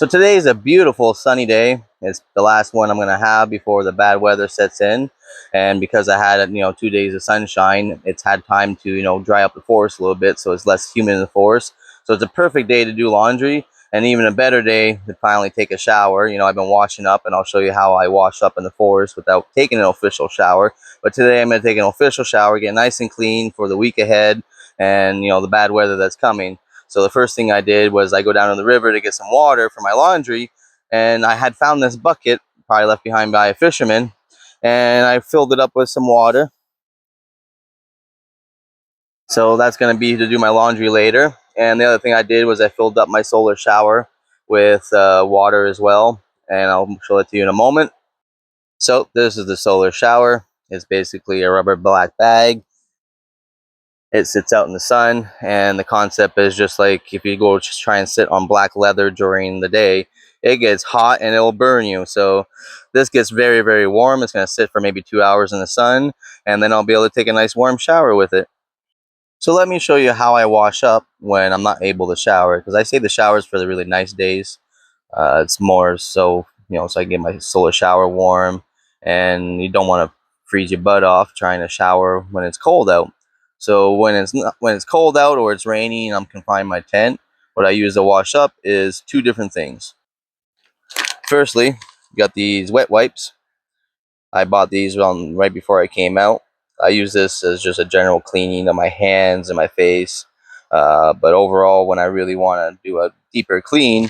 So today is a beautiful sunny day. It's the last one I'm going to have before the bad weather sets in. And because I had, 2 days of sunshine, it's had time to, dry up the forest a little bit so it's less humid in the forest. So it's a perfect day to do laundry and even a better day to finally take a shower. I've been washing up and I'll show you how I wash up in the forest without taking an official shower. But today I'm going to take an official shower, get nice and clean for the week ahead and, the bad weather that's coming. So the first thing I did was I go down to the river to get some water for my laundry, and I had found this bucket, probably left behind by a fisherman, and I filled it up with some water. So that's going to be to do my laundry later. And the other thing I did was I filled up my solar shower with water as well, and I'll show it to you in a moment. So this is the solar shower. It's basically a rubber black bag. It sits out in the sun, and the concept is just like if you go just try and sit on black leather during the day, it gets hot and it'll burn you. So this gets very, very warm. It's going to sit for maybe 2 hours in the sun, and then I'll be able to take a nice warm shower with it. So let me show you how I wash up when I'm not able to shower, because I save the showers for the really nice days. It's more so, so I get my solar shower warm, and you don't want to freeze your butt off trying to shower when it's cold out. So when it's cold out or it's rainy and I'm confined in my tent, what I use to wash up is two different things. Firstly, you got these wet wipes. I bought these right before I came out. I use this as just a general cleaning of my hands and my face. But overall, when I really want to do a deeper clean,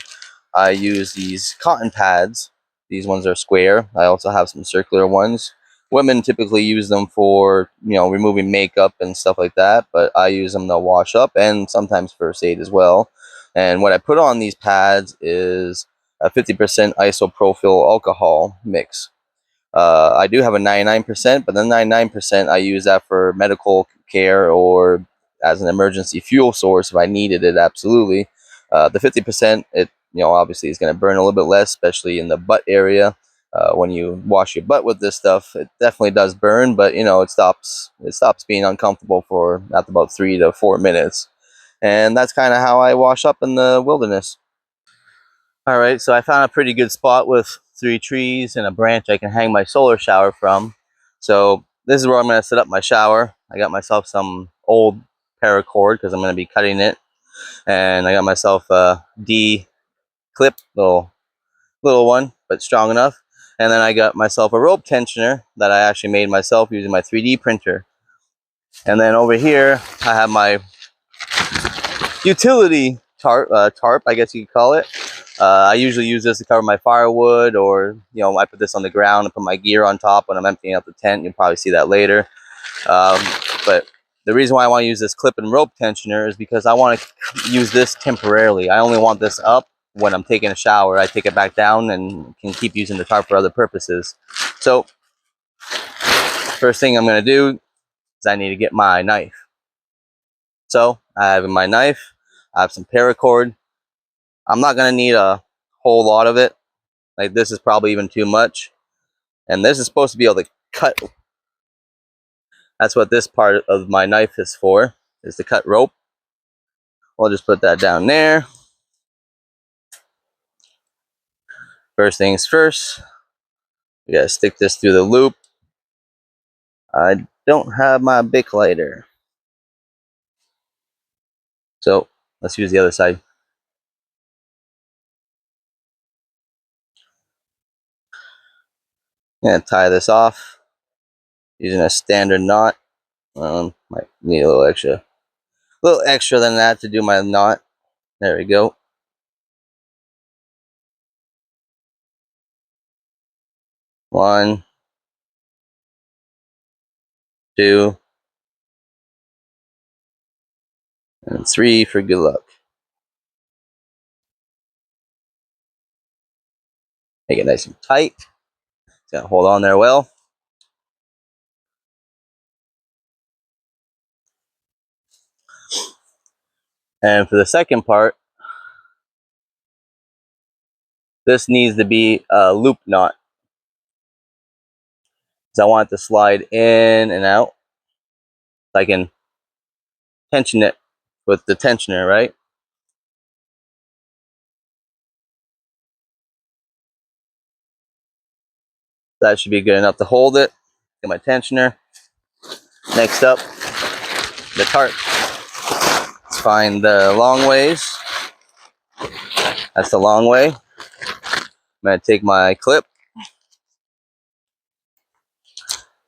I use these cotton pads. These ones are square. I also have some circular ones. Women typically use them for, removing makeup and stuff like that, but I use them to wash up and sometimes first aid as well. And what I put on these pads is a 50% isopropyl alcohol mix. I do have a 99%, but the 99% I use that for medical care or as an emergency fuel source if I needed it. Absolutely. The 50%, it obviously is going to burn a little bit less, especially in the butt area. When you wash your butt with this stuff, it definitely does burn, but it stops being uncomfortable for after about 3 to 4 minutes, and that's kind of how I wash up in the wilderness. All right, so I found a pretty good spot with 3 trees and a branch I can hang my solar shower from. So this is where I'm going to set up my shower. I got myself some old paracord because I'm going to be cutting it, and I got myself a D clip, little one, but strong enough. And then I got myself a rope tensioner that I actually made myself using my 3D printer. And then over here I have my utility tarp, I guess you could call it. I usually use this to cover my firewood, or I put this on the ground and put my gear on top when I'm emptying out the tent. You'll probably see that later. Um, but the reason why I want to use this clip and rope tensioner is because I want to use this temporarily. I only want this up when I'm taking a shower. I take it back down and can keep using the tarp for other purposes. So first thing I'm going to do is I need to get my knife. So I have my knife. I have some paracord. I'm not going to need a whole lot of it. Like, this is probably even too much. And this is supposed to be able to cut. That's what this part of my knife is for, is to cut rope. I'll just put that down there. First things first, we gotta stick this through the loop. I don't have my Bic lighter, so let's use the other side. I'm gonna tie this off using a standard knot. Might need a little extra than that to do my knot. There we go. One, two, and three for good luck. Make it nice and tight. It's gonna hold on there well. And for the second part, this needs to be a loop knot. So I want it to slide in and out. So I can tension it with the tensioner, right? That should be good enough to hold it. Get my tensioner. Next up, the tarp. Let's find the long ways. That's the long way. I'm gonna take my clip.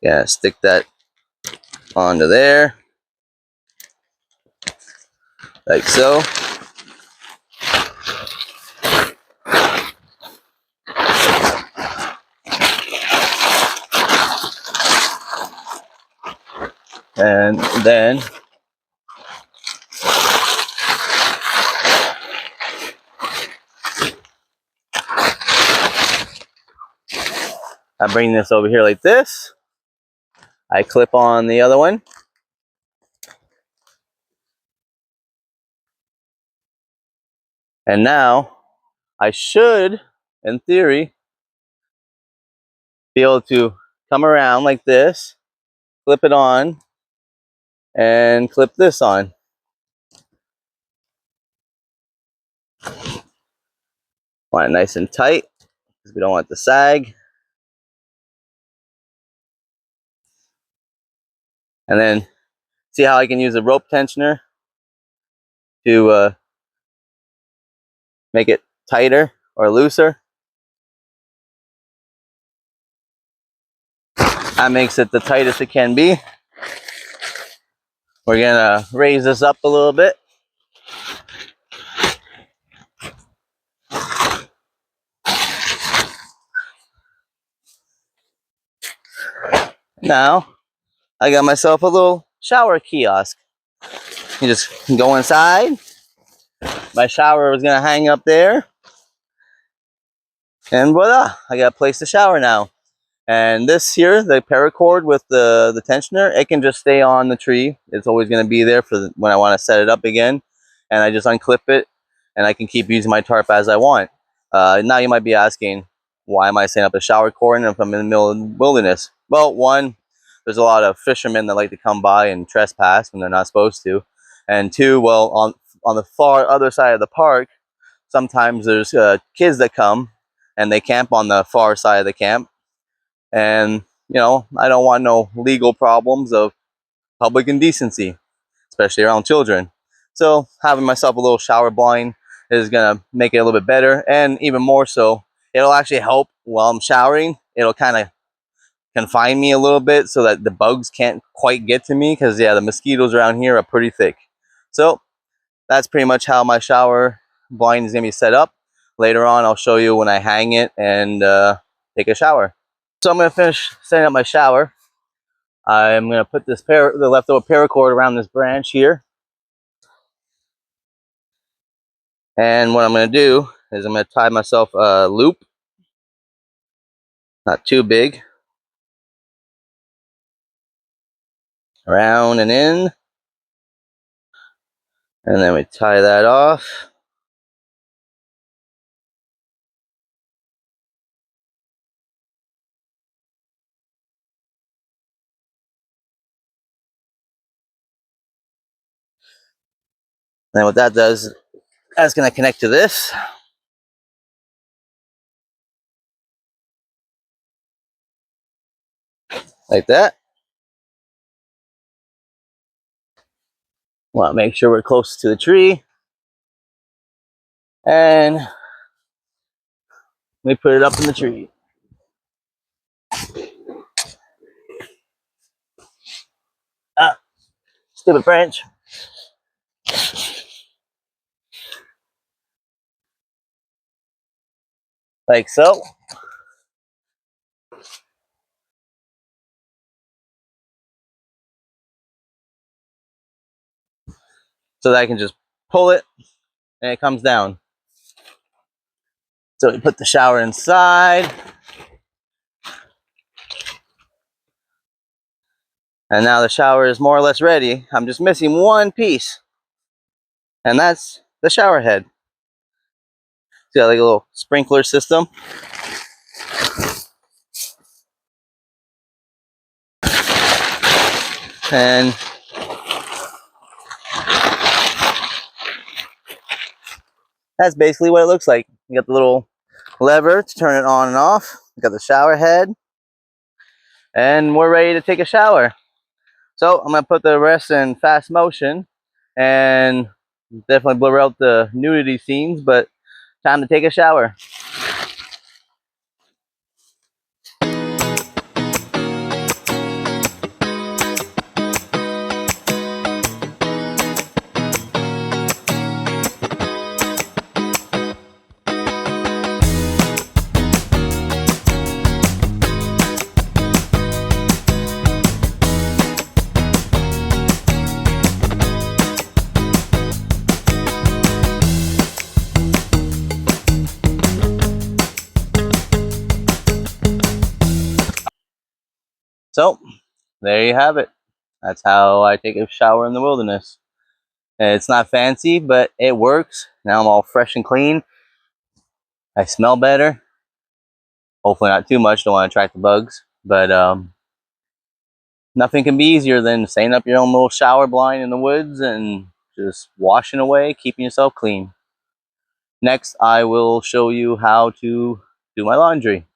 Yeah, stick that onto there, like so. And then I bring this over here like this. I clip on the other one. And now I should, in theory, be able to come around like this, clip it on, and clip this on. Want it nice and tight because we don't want it to sag. And then see how I can use a rope tensioner to make it tighter or looser. That makes it the tightest it can be. We're gonna raise this up a little bit. Now I got myself a little shower kiosk. You just go inside. My shower was gonna hang up there. And voila, I got a place to shower now. And this here, the paracord with the tensioner, it can just stay on the tree. It's always going to be there for when I want to set it up again. And I just unclip it, and I can keep using my tarp as I want. Now you might be asking, why am I setting up a shower cord if I'm in the middle of the wilderness? Well, one, there's a lot of fishermen that like to come by and trespass when they're not supposed to. And two, well, on the far other side of the park, sometimes there's kids that come and they camp on the far side of the camp. And, you know, I don't want no legal problems of public indecency, especially around children. So having myself a little shower blind is going to make it a little bit better. And even more so, it'll actually help while I'm showering. It'll kind of confine me a little bit so that the bugs can't quite get to me because, yeah, the mosquitoes around here are pretty thick. So that's pretty much how my shower blind is going to be set up. Later on, I'll show you when I hang it and take a shower. So I'm going to finish setting up my shower. I'm going to put this the leftover paracord around this branch here. And what I'm going to do is I'm going to tie myself a loop. Not too big. Around and in. And then we tie that off. And what that does, that's going to connect to this. Like that. Want to make sure we're close to the tree. And we put it up in the tree. Ah, stupid branch. Like so. So that I can just pull it and it comes down. So we put the shower inside. And now the shower is more or less ready. I'm just missing one piece. And that's the shower head. It's got like a little sprinkler system. And that's basically what it looks like. You got the little lever to turn it on and off. You got the shower head. and we're ready to take a shower. So I'm gonna put the rest in fast motion and definitely blur out the nudity scenes, but time to take a shower. So there you have it. That's how I take a shower in the wilderness. It's not fancy, but it works. Now I'm all fresh and clean. I smell better. Hopefully not too much, don't want to attract the bugs. But nothing can be easier than setting up your own little shower blind in the woods and just washing away, keeping yourself clean. Next, I will show you how to do my laundry.